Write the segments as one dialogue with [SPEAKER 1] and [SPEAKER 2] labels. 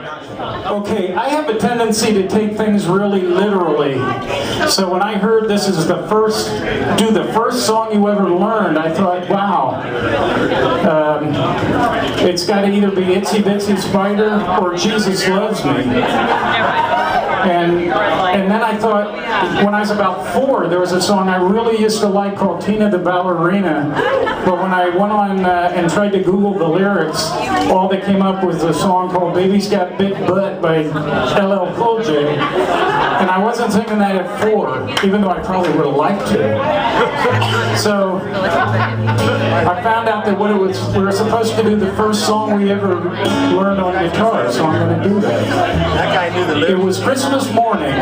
[SPEAKER 1] Okay, I have a tendency to take things really literally. So when I heard this is the first song you ever learned, I thought, wow. It's got to either be Itsy Bitsy Spider or Jesus Loves Me. And then I thought, when I was about 4, there was a song I really used to like called Tina the Ballerina. But when I went on and tried to Google the lyrics, all that came up was a song called Baby's Got Big Butt by LL Cool J. And I wasn't singing that at 4, even though I probably would have liked to. So I found out that we were supposed to do the first song we ever learned on guitar, so I'm going to do that.
[SPEAKER 2] That guy knew the lyrics.
[SPEAKER 1] It was Christmas morning,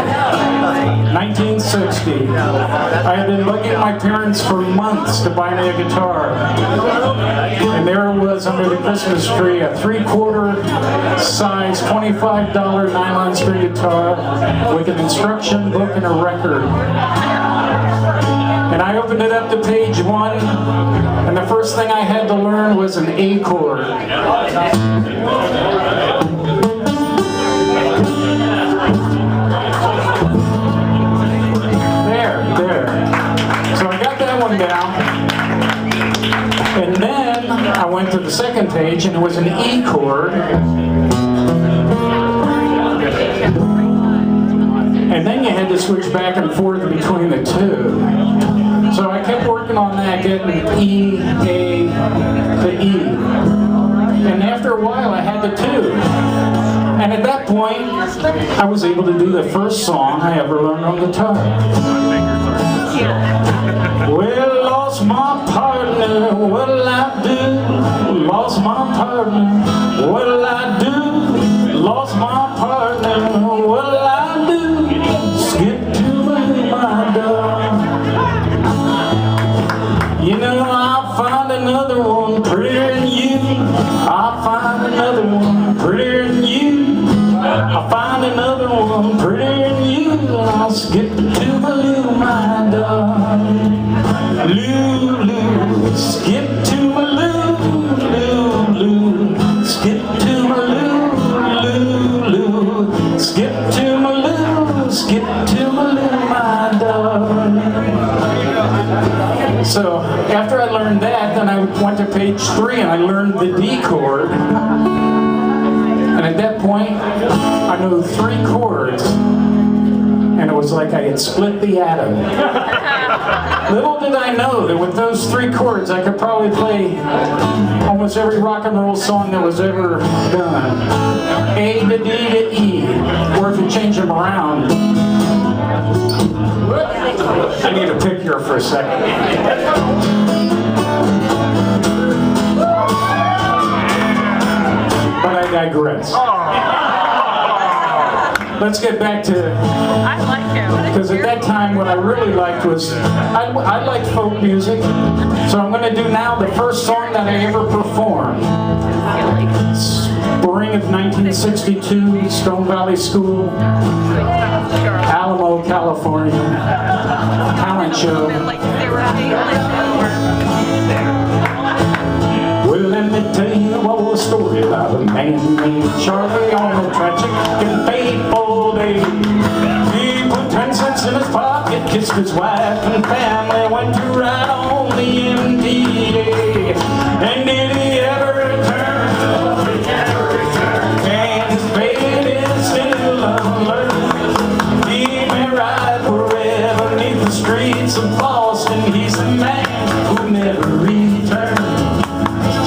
[SPEAKER 1] 1960. I had been bugging my parents for months to buy me a guitar. And there it was under the Christmas tree, a 3/4 size, $25 nylon string guitar with an instruction book and a record. And I opened it up to page 1, and the first thing I had to learn was an A chord. So I got that one down. And then I went to the second page, and it was an E chord. And then you had to switch back and forth between the two. So I kept working on that, getting E, A, to E. And after a while I had the 2. And at that point, I was able to do the first song I ever learned on guitar. Well, lost my partner, what'll I do? Lost my partner, what'll I do? Lost my partner, what'll I do? Skip to my dog. You know, I'll find another one prettier than you. I'll find another one prettier than you. I'll find another one prettier than you. And I'll skip to my dog. Lou, skip to my Lou, skip to my Lou, skip to my Lou, skip to my dog. So after I learned that, then I went to page 3 and I learned the D chord. And at that point, I knew 3 chords. And it was like I had split the atom. Little did I know that with those 3 chords, I could probably play almost every rock and roll song that was ever done. A to D to E, or if you change them around. I need a pick here for a second. But I digress. Let's get back to,
[SPEAKER 3] I like him.
[SPEAKER 1] because at that time what I really liked was, I liked folk music, so I'm going to do now the first song that I ever performed. Spring of 1962, Stone Valley School, Alamo, California, talent show. Well, let me tell you a story about a man named Charlie on a tragic and fateful day. He put 10 cents in his pocket, kissed his wife and family, went to ride on the MTA. And did he ever return? And his fate is still unlearned. He may ride forever beneath the streets of Boston. He's the man who never returned.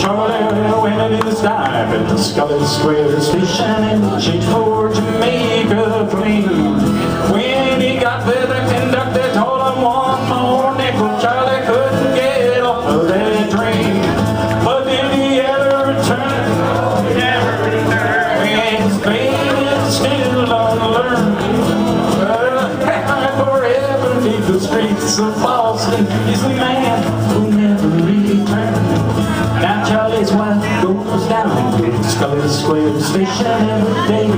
[SPEAKER 1] Charlie went in his dive at the Soles Square station and changed for Jamaica plain. When he got there, the conductor told him one more nickel. Charlie couldn't get off of that train. But did he ever return? And his fate is still unlearned. Forever beneath the streets of Boston, he's the man who never returned. Now Charlie's wife goes down to the Soles Square station every day,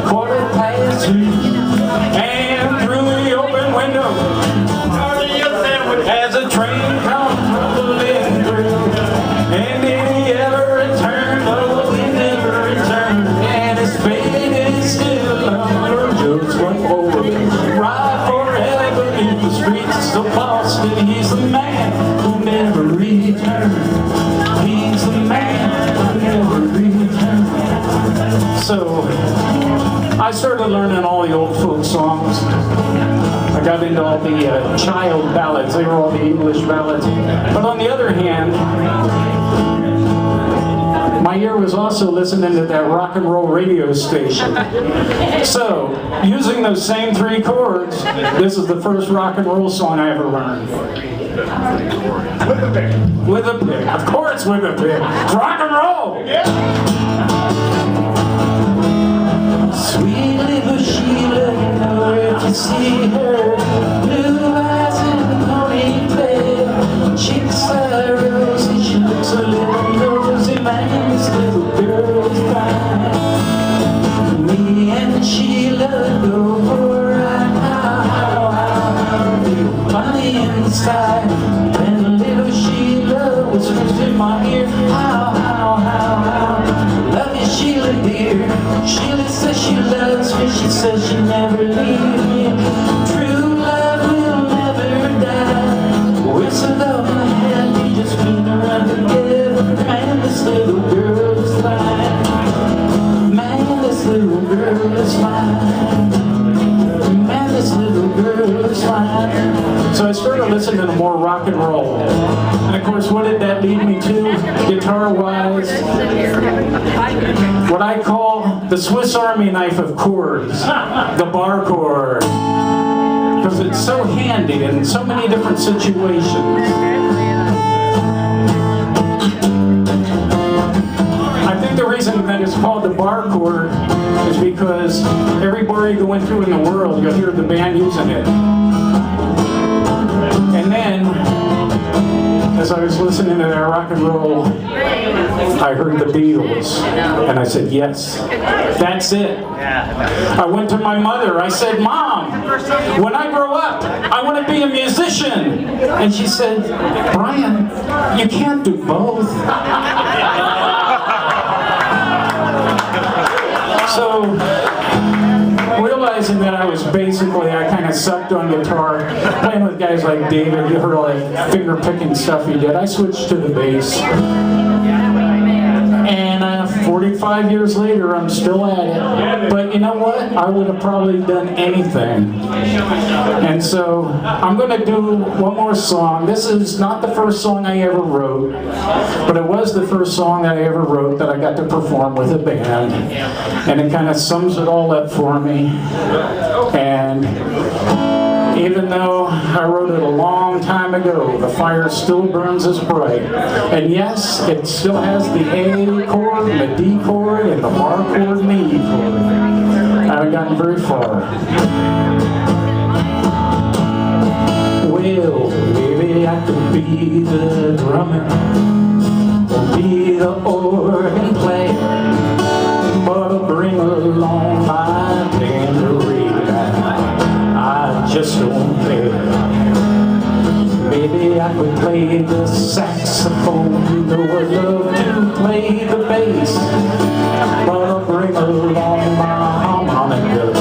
[SPEAKER 1] 2:15. And through the open window, Charlie as a train comes rolling through. And did he ever return? Oh, he never returned. And his fate So I started learning all the old folk songs. I got into all the child ballads. They were all the English ballads. But on the other hand, my ear was also listening to that rock and roll radio station. So, using those same 3 chords, this is the first rock and roll song I ever learned. With a pick. With a pick. Of course with a pick. It's rock and roll! Yeah. Sweet little Sheila, you know if you see her, blue eyes and ponytail, cheeks like roses, she looks a little rosy, man, this little girl's fine. Me and Sheila go for a ride, how, funny inside, and little Sheila whispers in my ear, how, love you Sheila dear. Sheila says she loves me, she says she'll never leave me. True love will never die. Whistle up my head, we just been around together. Man, this little girl is mine. Man, this little girl is mine. Man, this little girl is mine. So I started listening to more rock and roll. And of course, what did that lead me to? Guitar-wise, what I call the Swiss Army knife of chords, the bar chord. Because it's so handy in so many different situations. I think the reason that it's called the bar chord is because every bar you go into in the world, you'll hear the band using it. And then, as I was listening to that rock and roll, I heard the Beatles, and I said, yes, that's it. I went to my mother, I said, Mom, when I grow up, I want to be a musician. And she said, Brian, you can't do both. So, realizing that I was basically, I kind of sucked on guitar, playing with guys like David, you heard all that finger picking stuff he did, I switched to the bass. And 45 years later, I'm still at it. But you know what? I would have probably done anything. And so, I'm going to do one more song. This is not the first song I ever wrote, but it was the first song that I ever wrote that I got to perform with a band. And it kind of sums it all up for me. And even though I wrote it a long time ago, the fire still burns as bright. And yes, it still has the A chord, and the D chord, and the bar chord, and the E chord. I haven't gotten very far. Well, maybe I could be the drummer, or be the organ player, but I'll bring along my tambourine. I just don't care. Maybe I could play the saxophone, though I love to play the bass, but I'll bring along my harmonica,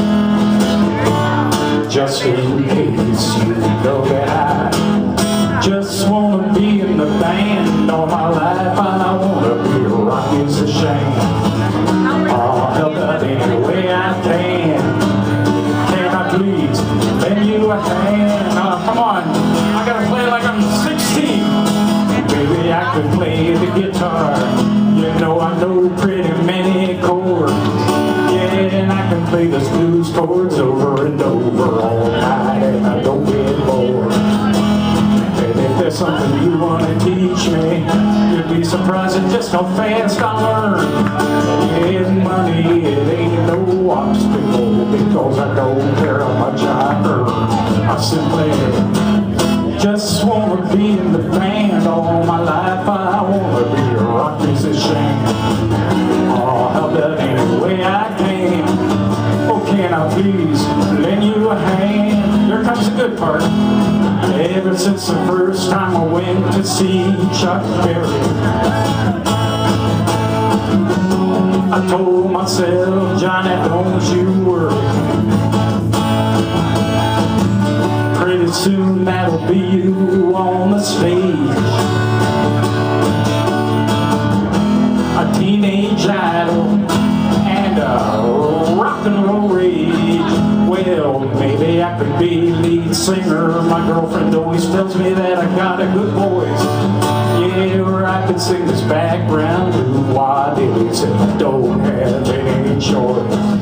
[SPEAKER 1] just in case. You know that I just want to be in the band all my life, and I want to be a rock is a shame. I'll help out any way I can. Please, lend you a hand. Oh, come on, I gotta play like I'm 16. Maybe I could play the guitar. You know I know pretty many chords. Yeah, and I can play those blues chords over and over all night, and I don't get bored. And if there's something you wanna teach me, you'd be surprised at just how fast I learn. Yeah, money, it ain't no obstacle, because I don't care how much I earn. I simply just want to be in the band all my life. I want to be a rock musician. Oh, how about any way I can? Oh, can I please lend you a hand? Here comes the good part. Ever since the first time I went to see Chuck Berry, I told myself, Johnny, don't you worry. Pretty soon that'll be you on the stage. A teenage idol and a could be lead singer. My girlfriend always tells me that I got a good voice. Yeah, or I could sing this background. Why did it say I don't have any choice?